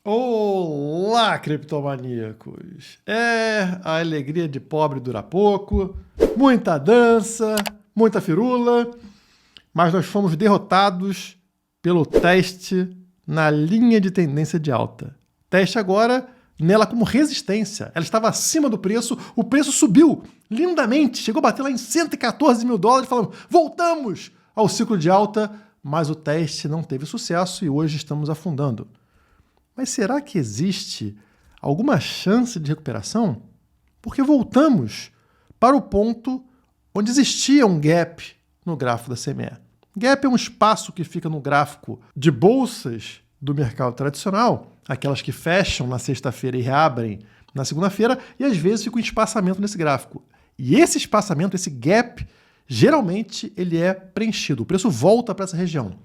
Olá, criptomaníacos! A alegria de pobre dura pouco, muita dança, muita firula, mas nós fomos derrotados pelo teste na linha de tendência de alta. Teste agora nela como resistência. Ela estava acima do preço, o preço subiu lindamente, chegou a bater lá em 114 mil dólares, falando, voltamos ao ciclo de alta, mas o teste não teve sucesso e hoje estamos afundando. Mas será que existe alguma chance de recuperação? Porque voltamos para o ponto onde existia um gap no gráfico da CME. Gap é um espaço que fica no gráfico de bolsas do mercado tradicional, aquelas que fecham na sexta-feira e reabrem na segunda-feira, e às vezes fica um espaçamento nesse gráfico. E esse espaçamento, esse gap, geralmente ele é preenchido. O preço volta para essa região.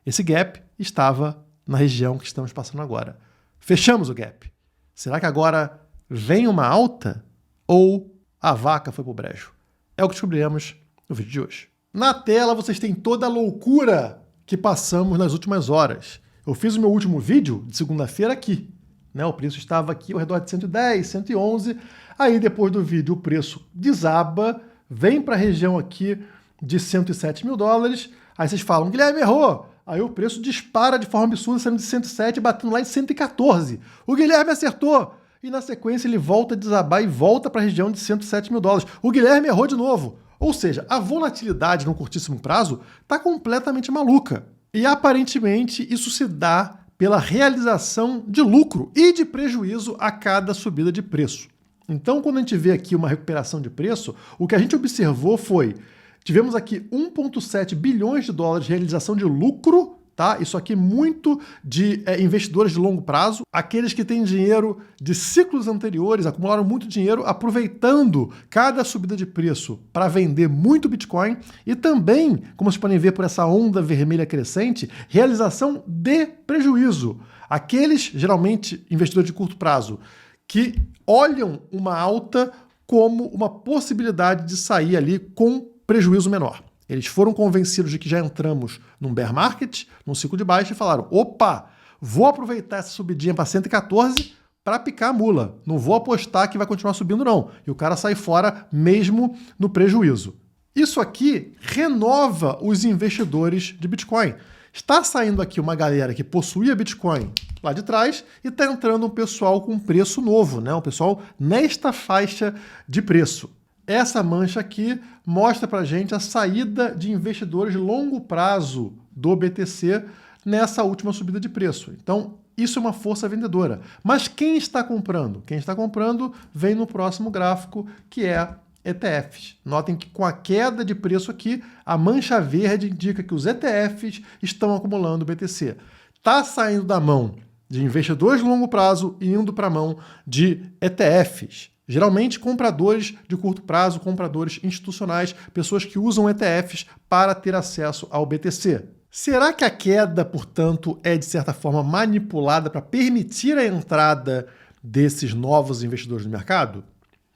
Esse gap estava na região que estamos passando agora. Fechamos o gap. Será que agora vem uma alta ou a vaca foi pro brejo? É o que descobriremos no vídeo de hoje. Na tela vocês têm toda a loucura que passamos nas últimas horas. Eu fiz o meu último vídeo de segunda-feira aqui. O preço estava aqui ao redor de 110, 111. Aí depois do vídeo o preço desaba, vem para a região aqui de 107 mil dólares. Aí vocês falam, Guilherme errou. Aí o preço dispara de forma absurda, saindo de 107 e batendo lá em 114. O Guilherme acertou. E na sequência ele volta a desabar e volta para a região de 107 mil dólares. O Guilherme errou de novo. Ou seja, a volatilidade no curtíssimo prazo está completamente maluca. E aparentemente isso se dá pela realização de lucro e de prejuízo a cada subida de preço. Então, quando a gente vê aqui uma recuperação de preço, o que a gente observou foi... Tivemos aqui 1,7 bilhões de dólares de realização de lucro, tá? Isso aqui muito de investidores de longo prazo, aqueles que têm dinheiro de ciclos anteriores, acumularam muito dinheiro aproveitando cada subida de preço para vender muito Bitcoin e também, como vocês podem ver por essa onda vermelha crescente, realização de prejuízo. Aqueles, geralmente, investidores de curto prazo, que olham uma alta como uma possibilidade de sair ali com prejuízo menor. Eles foram convencidos de que já entramos num bear market, num ciclo de baixa, e falaram, opa, vou aproveitar essa subidinha para 114 para picar a mula. Não vou apostar que vai continuar subindo, não. E o cara sai fora mesmo no prejuízo. Isso aqui renova os investidores de Bitcoin. Está saindo aqui uma galera que possuía Bitcoin lá de trás e está entrando um pessoal com preço novo, um pessoal nesta faixa de preço. Essa mancha aqui mostra para a gente a saída de investidores de longo prazo do BTC nessa última subida de preço. Então, isso é uma força vendedora. Mas quem está comprando? Quem está comprando vem no próximo gráfico, que é ETFs. Notem que com a queda de preço aqui, a mancha verde indica que os ETFs estão acumulando BTC. Está saindo da mão de investidores de longo prazo e indo para a mão de ETFs. Geralmente, compradores de curto prazo, compradores institucionais, pessoas que usam ETFs para ter acesso ao BTC. Será que a queda, portanto, é de certa forma manipulada para permitir a entrada desses novos investidores no mercado?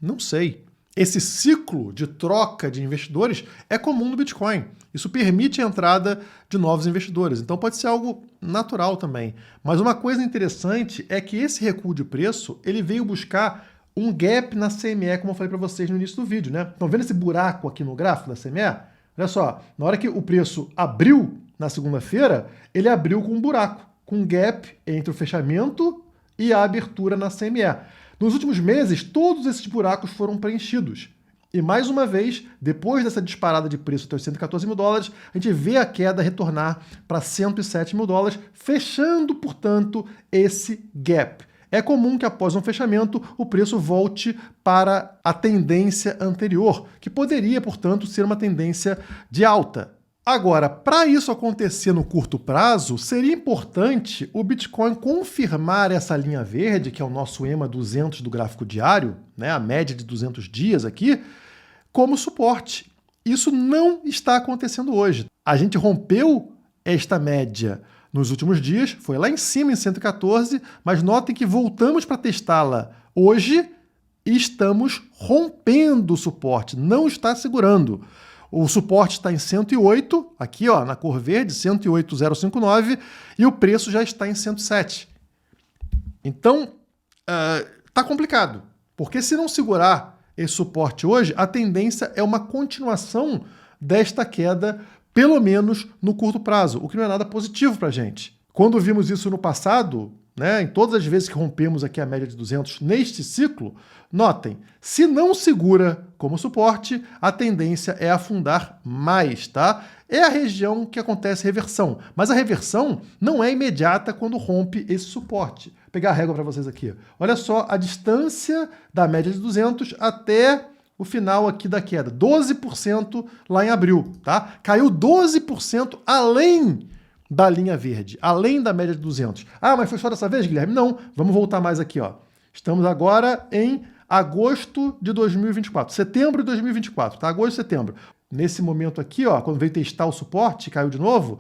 Não sei. Esse ciclo de troca de investidores é comum no Bitcoin. Isso permite a entrada de novos investidores. Então pode ser algo natural também. Mas uma coisa interessante é que esse recuo de preço ele veio buscar um gap na CME, como eu falei para vocês no início do vídeo, Estão vendo esse buraco aqui no gráfico da CME? Olha só, na hora que o preço abriu na segunda-feira, ele abriu com um buraco, com um gap entre o fechamento e a abertura na CME. Nos últimos meses, todos esses buracos foram preenchidos. E mais uma vez, depois dessa disparada de preço até os 114 mil dólares, a gente vê a queda retornar para 107 mil dólares, fechando, portanto, esse gap. É comum que após um fechamento o preço volte para a tendência anterior, que poderia, portanto, ser uma tendência de alta. Agora, para isso acontecer no curto prazo, seria importante o Bitcoin confirmar essa linha verde, que é o nosso EMA 200 do gráfico diário, a média de 200 dias aqui, como suporte. Isso não está acontecendo hoje. A gente rompeu esta média nos últimos dias, foi lá em cima em 114, mas notem que voltamos para testá-la hoje e estamos rompendo o suporte, não está segurando. O suporte está em 108, aqui na cor verde, 108,059, e o preço já está em 107. Então, tá complicado, porque se não segurar esse suporte hoje, a tendência é uma continuação desta queda, pelo menos no curto prazo, o que não é nada positivo para a gente. Quando vimos isso no passado, né, em todas as vezes que rompemos aqui a média de 200 neste ciclo, notem, se não segura como suporte, a tendência é afundar mais, tá? É a região que acontece reversão, mas a reversão não é imediata quando rompe esse suporte. Vou pegar a régua para vocês aqui. Olha só a distância da média de 200 até o final aqui da queda, 12% lá em abril, tá? Caiu 12% além da linha verde, além da média de 200. Ah, mas foi só dessa vez, Guilherme? Não, vamos voltar mais aqui, ó. Estamos agora em agosto de 2024, setembro de 2024, tá? Agosto e setembro. Nesse momento aqui, ó, quando veio testar o suporte, caiu de novo,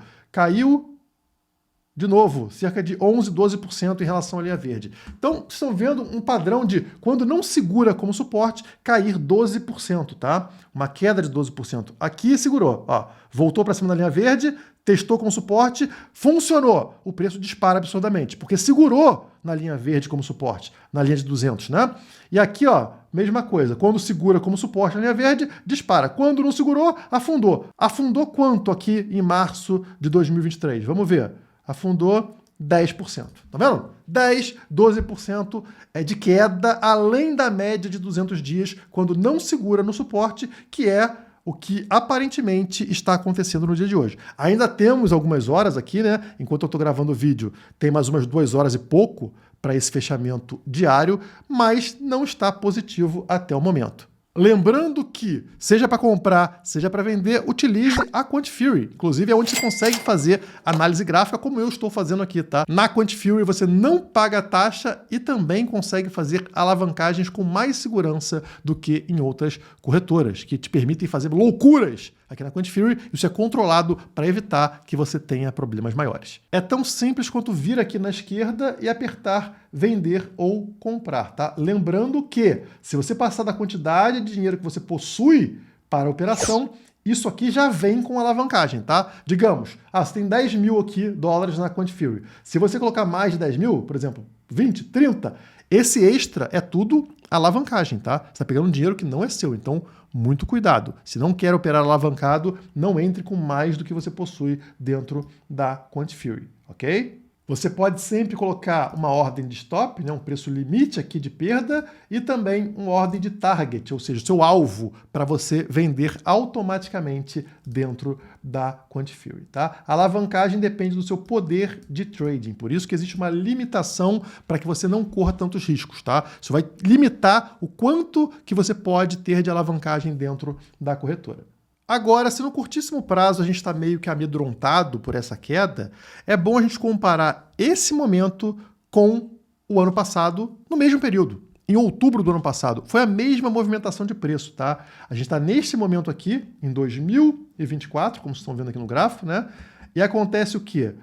cerca de 11, 12% em relação à linha verde. Então, vocês estão vendo um padrão de, quando não segura como suporte, cair 12%, tá? Uma queda de 12%. Aqui segurou, ó, voltou para cima da linha verde, testou como suporte, funcionou. O preço dispara absurdamente, porque segurou na linha verde como suporte, na linha de 200, né? E aqui, ó, mesma coisa. Quando segura como suporte na linha verde, dispara. Quando não segurou, afundou. Afundou quanto aqui em março de 2023? Vamos ver. Afundou 10%. Tá vendo? 10, 12% é de queda além da média de 200 dias quando não segura no suporte, que é o que aparentemente está acontecendo no dia de hoje. Ainda temos algumas horas aqui, né? Enquanto eu estou gravando o vídeo, tem mais umas 2 horas e pouco para esse fechamento diário, mas não está positivo até o momento. Lembrando que, seja para comprar, seja para vender, utilize a Quantifury. Inclusive, é onde você consegue fazer análise gráfica, como eu estou fazendo aqui, tá? Na Quantifury, você não paga taxa e também consegue fazer alavancagens com mais segurança do que em outras corretoras, que te permitem fazer loucuras aqui na Quantifury. Isso é controlado para evitar que você tenha problemas maiores. É tão simples quanto vir aqui na esquerda e apertar vender ou comprar, tá? Lembrando que, se você passar da quantidade de dinheiro que você possui para a operação, isso aqui já vem com alavancagem, tá? Digamos, você tem 10 mil aqui dólares na Quantifury. Se você colocar mais de 10 mil, por exemplo, 20, 30, esse extra é tudo alavancagem, tá? Você está pegando um dinheiro que não é seu, então muito cuidado. Se não quer operar alavancado, não entre com mais do que você possui dentro da Quantifury, ok? Você pode sempre colocar uma ordem de stop, né, um preço limite aqui de perda, e também uma ordem de target, ou seja, seu alvo para você vender automaticamente dentro da Quantifury, tá? A alavancagem depende do seu poder de trading, por isso que existe uma limitação para que você não corra tantos riscos, tá? Isso vai limitar o quanto que você pode ter de alavancagem dentro da corretora. Agora, se no curtíssimo prazo a gente está meio que amedrontado por essa queda, é bom a gente comparar esse momento com o ano passado, no mesmo período. Em outubro do ano passado, foi a mesma movimentação de preço, tá? A gente está nesse momento aqui, em 2024, como vocês estão vendo aqui no gráfico, né? E acontece o quê?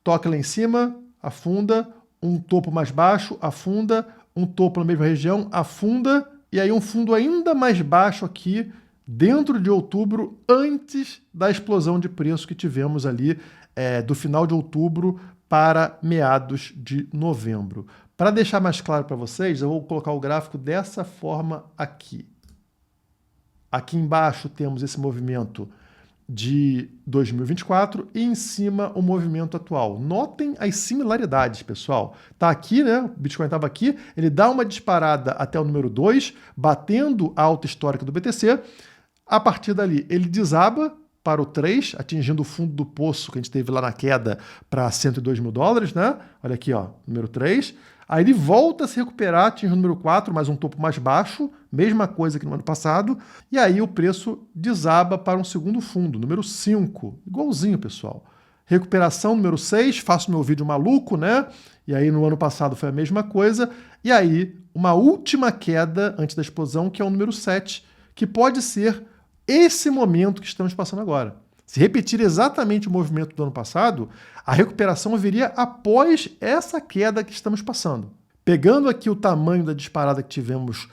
Toca lá em cima, afunda, um topo mais baixo, afunda, um topo na mesma região, afunda, e aí um fundo ainda mais baixo aqui, dentro de outubro, antes da explosão de preço que tivemos ali do final de outubro para meados de novembro. Para deixar mais claro para vocês, eu vou colocar o gráfico dessa forma aqui. Aqui embaixo temos esse movimento de 2024 e em cima o movimento atual. Notem as similaridades, pessoal. Tá aqui, né? O Bitcoin estava aqui, ele dá uma disparada até o número 2, batendo a alta histórica do BTC. A partir dali, ele desaba para o 3, atingindo o fundo do poço que a gente teve lá na queda para 102 mil dólares, né? Olha aqui, ó, número 3. Aí ele volta a se recuperar, atingindo o número 4, mais um topo mais baixo, mesma coisa que no ano passado. E aí o preço desaba para um segundo fundo, número 5. Igualzinho, pessoal. Recuperação número 6, faço meu vídeo maluco, né? E aí no ano passado foi a mesma coisa. E aí uma última queda antes da explosão, que é o número 7, que pode ser esse momento que estamos passando agora. Se repetir exatamente o movimento do ano passado, a recuperação viria após essa queda que estamos passando. Pegando aqui o tamanho da disparada que tivemos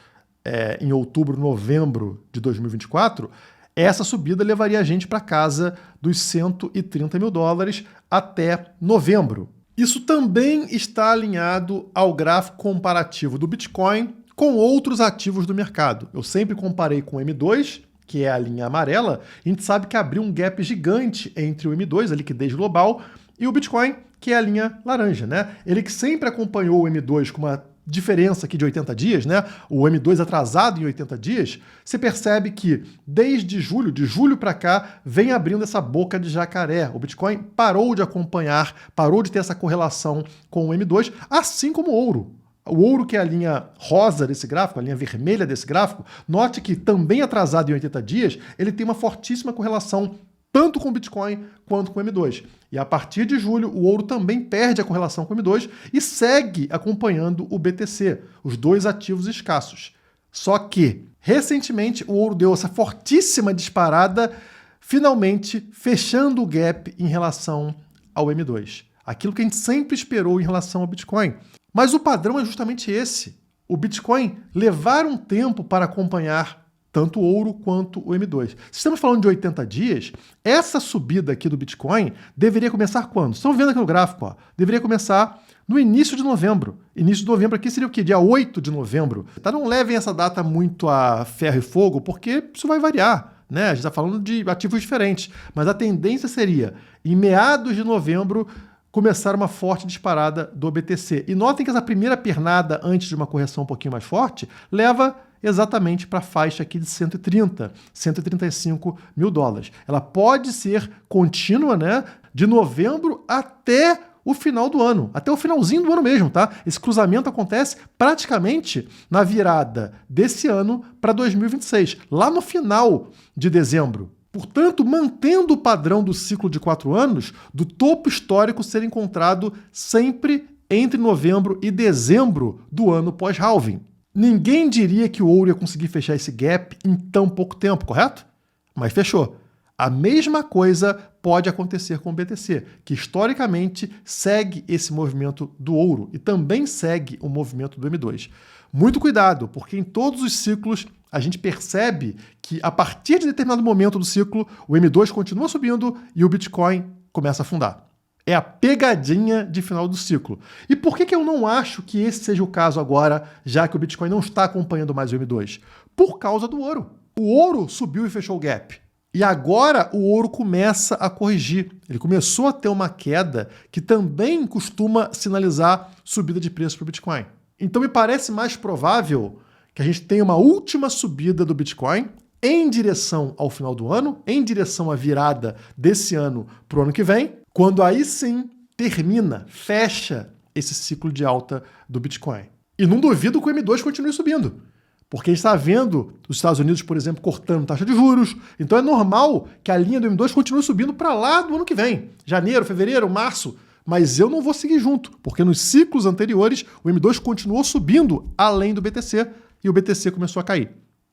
em outubro, novembro de 2024, essa subida levaria a gente para casa dos 130 mil dólares até novembro. Isso também está alinhado ao gráfico comparativo do Bitcoin com outros ativos do mercado. Eu sempre comparei com o M2, que é a linha amarela, e a gente sabe que abriu um gap gigante entre o M2, a liquidez global, e o Bitcoin, que é a linha laranja, né? Ele que sempre acompanhou o M2 com uma diferença aqui de 80 dias, né? O M2 atrasado em 80 dias, você percebe que desde julho, de julho para cá, vem abrindo essa boca de jacaré. O Bitcoin parou de acompanhar, parou de ter essa correlação com o M2, assim como o ouro. O ouro, que é a linha rosa desse gráfico, a linha vermelha desse gráfico, note que também atrasado em 80 dias, ele tem uma fortíssima correlação tanto com o Bitcoin quanto com o M2. E a partir de julho, o ouro também perde a correlação com o M2 e segue acompanhando o BTC, os dois ativos escassos. Só que, recentemente, o ouro deu essa fortíssima disparada, finalmente fechando o gap em relação ao M2. Aquilo que a gente sempre esperou em relação ao Bitcoin. Mas o padrão é justamente esse. O Bitcoin levar um tempo para acompanhar tanto o ouro quanto o M2. Se estamos falando de 80 dias, essa subida aqui do Bitcoin deveria começar quando? Estão vendo aqui no gráfico, ó. Deveria começar no início de novembro. Início de novembro aqui seria o quê? Dia 8 de novembro. Tá? Não levem essa data muito a ferro e fogo, porque isso vai variar, né? A gente está falando de ativos diferentes. Mas a tendência seria, em meados de novembro, começar uma forte disparada do BTC. E notem que essa primeira pernada, antes de uma correção um pouquinho mais forte, leva exatamente para a faixa aqui de 130, 135 mil dólares. Ela pode ser contínua, né, de novembro até o final do ano, até o finalzinho do ano mesmo, tá? Esse cruzamento acontece praticamente na virada desse ano para 2026, lá no final de dezembro. Portanto, mantendo o padrão do ciclo de 4 anos, do topo histórico ser encontrado sempre entre novembro e dezembro do ano pós-halving. Ninguém diria que o ouro ia conseguir fechar esse gap em tão pouco tempo, correto? Mas fechou. A mesma coisa pode acontecer com o BTC, que historicamente segue esse movimento do ouro e também segue o movimento do M2. Muito cuidado, porque em todos os ciclos a gente percebe que a partir de determinado momento do ciclo, o M2 continua subindo e o Bitcoin começa a afundar. É a pegadinha de final do ciclo. E por que eu não acho que esse seja o caso agora, já que o Bitcoin não está acompanhando mais o M2? Por causa do ouro. O ouro subiu e fechou o gap. E agora o ouro começa a corrigir. Ele começou a ter uma queda que também costuma sinalizar subida de preço para o Bitcoin. Então me parece mais provável que a gente tenha uma última subida do Bitcoin em direção ao final do ano, em direção à virada desse ano para o ano que vem, quando aí sim termina, fecha esse ciclo de alta do Bitcoin. E não duvido que o M2 continue subindo, porque a gente está vendo os Estados Unidos, por exemplo, cortando taxa de juros, então é normal que a linha do M2 continue subindo para lá do ano que vem, janeiro, fevereiro, março, mas eu não vou seguir junto, porque nos ciclos anteriores o M2 continuou subindo além do BTC e o BTC começou a cair.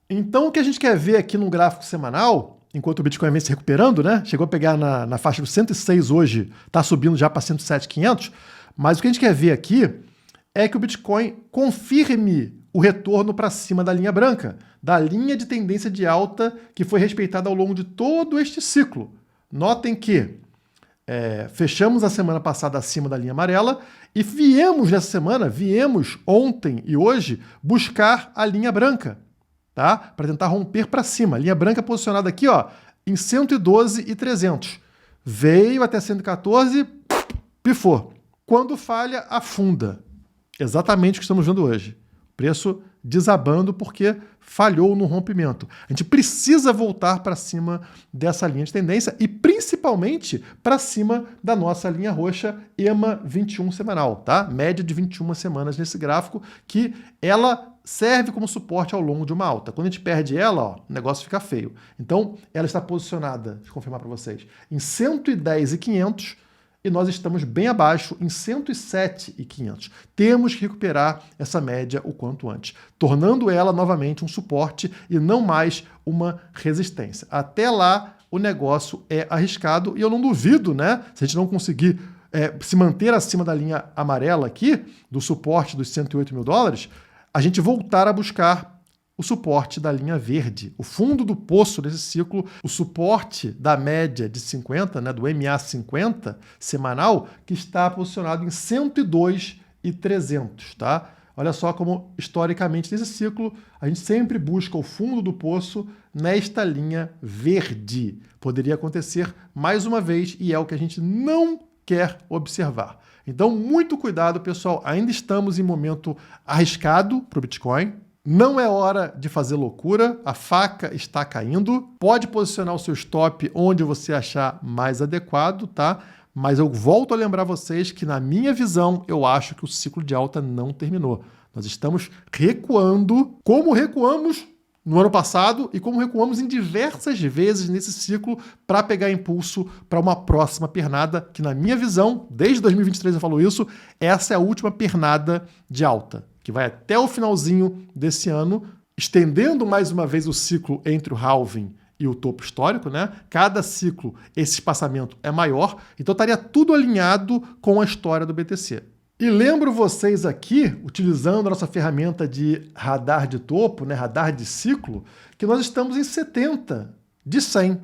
Então o que a gente quer ver aqui no gráfico semanal, enquanto o Bitcoin vem se recuperando, né? Chegou a pegar na faixa dos 106 hoje, está subindo já para 107.500, mas o que a gente quer ver aqui é que o Bitcoin confirme o retorno para cima da linha branca, da linha de tendência de alta que foi respeitada ao longo de todo este ciclo. Notem que fechamos a semana passada acima da linha amarela e viemos ontem e hoje buscar a linha branca, tá? Para tentar romper para cima. A linha branca posicionada aqui, ó, em 112.300. Veio até 114, pifou. Quando falha, afunda. Exatamente o que estamos vendo hoje. Preço desabando porque falhou no rompimento. A gente precisa voltar para cima dessa linha de tendência e principalmente para cima da nossa linha roxa EMA 21 semanal, tá? Média de 21 semanas nesse gráfico, que ela serve como suporte ao longo de uma alta. Quando a gente perde ela, ó, o negócio fica feio. Então, ela está posicionada, deixa eu confirmar para vocês, em 110.500 e nós estamos bem abaixo em 107.500. Temos que recuperar essa média o quanto antes, tornando ela novamente um suporte e não mais uma resistência. Até lá, o negócio é arriscado e eu não duvido, né? Se a gente não conseguir se manter acima da linha amarela aqui, do suporte dos 108 mil dólares, a gente voltar a buscar o suporte da linha verde. O fundo do poço desse ciclo, o suporte da média de 50, né, do MA50 semanal, que está posicionado em 102,300, tá? Olha só como, historicamente, nesse ciclo, a gente sempre busca o fundo do poço nesta linha verde. Poderia acontecer mais uma vez e é o que a gente não quer observar. Então, muito cuidado, pessoal. Ainda estamos em momento arriscado para o Bitcoin. Não é hora de fazer loucura, a faca está caindo. Pode posicionar o seu stop onde você achar mais adequado, tá? Mas eu volto a lembrar vocês que, na minha visão, eu acho que o ciclo de alta não terminou. Nós estamos recuando, como recuamos no ano passado e como recuamos em diversas vezes nesse ciclo para pegar impulso para uma próxima pernada, que, na minha visão, desde 2023 eu falo isso, essa é a última pernada de alta, que vai até o finalzinho desse ano, estendendo mais uma vez o ciclo entre o halving e o topo histórico, né? Cada ciclo, esse espaçamento é maior, então estaria tudo alinhado com a história do BTC. E lembro vocês aqui, utilizando a nossa ferramenta de radar de topo, né, radar de ciclo, que nós estamos em 70 de 100. O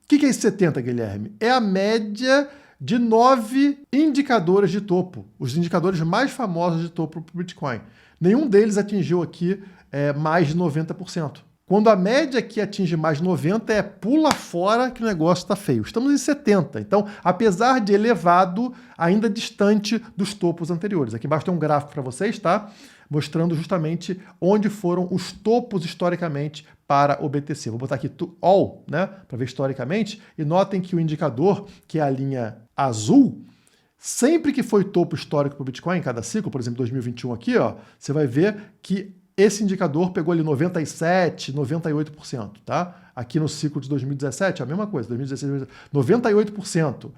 que é esse 70, Guilherme? É a média de 9 indicadores de topo, os indicadores mais famosos de topo para o Bitcoin. Nenhum deles atingiu aqui mais de 90%. Quando a média aqui atinge mais de 90, pula fora que o negócio está feio. Estamos em 70. Então, apesar de elevado, ainda distante dos topos anteriores. Aqui embaixo tem um gráfico para vocês, tá? Mostrando justamente onde foram os topos historicamente para o BTC. Vou botar aqui All, né? Para ver historicamente. E notem que o indicador, que é a linha azul, sempre que foi topo histórico para o Bitcoin, em cada ciclo, por exemplo, 2021 aqui, ó, você vai ver que esse indicador pegou ali 97%, 98%, tá? Aqui no ciclo de 2017, a mesma coisa, 2016, 98%.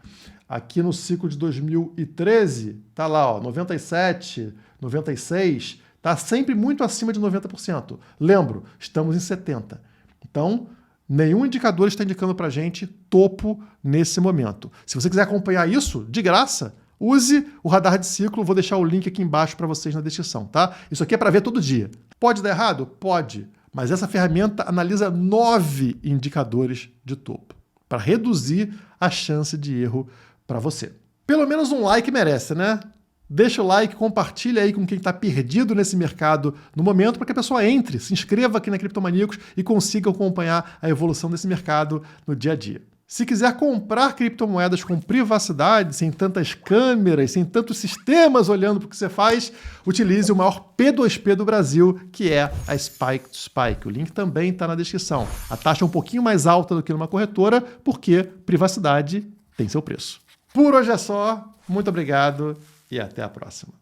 Aqui no ciclo de 2013, tá lá, ó, 97%, 96%, tá sempre muito acima de 90%. Lembro, estamos em 70%. Então, nenhum indicador está indicando para a gente topo nesse momento. Se você quiser acompanhar isso, de graça, use o radar de ciclo, vou deixar o link aqui embaixo para vocês na descrição, tá? Isso aqui é para ver todo dia. Pode dar errado? Pode. Mas essa ferramenta analisa 9 indicadores de topo para reduzir a chance de erro para você. Pelo menos um like merece, né? Deixa o like, compartilha aí com quem está perdido nesse mercado no momento para que a pessoa entre, se inscreva aqui na Criptomaníacos e consiga acompanhar a evolução desse mercado no dia a dia. Se quiser comprar criptomoedas com privacidade, sem tantas câmeras, sem tantos sistemas olhando para o que você faz, utilize o maior P2P do Brasil, que é a Spike to Spike. O link também está na descrição. A taxa é um pouquinho mais alta do que numa corretora, porque privacidade tem seu preço. Por hoje é só. Muito obrigado e até a próxima.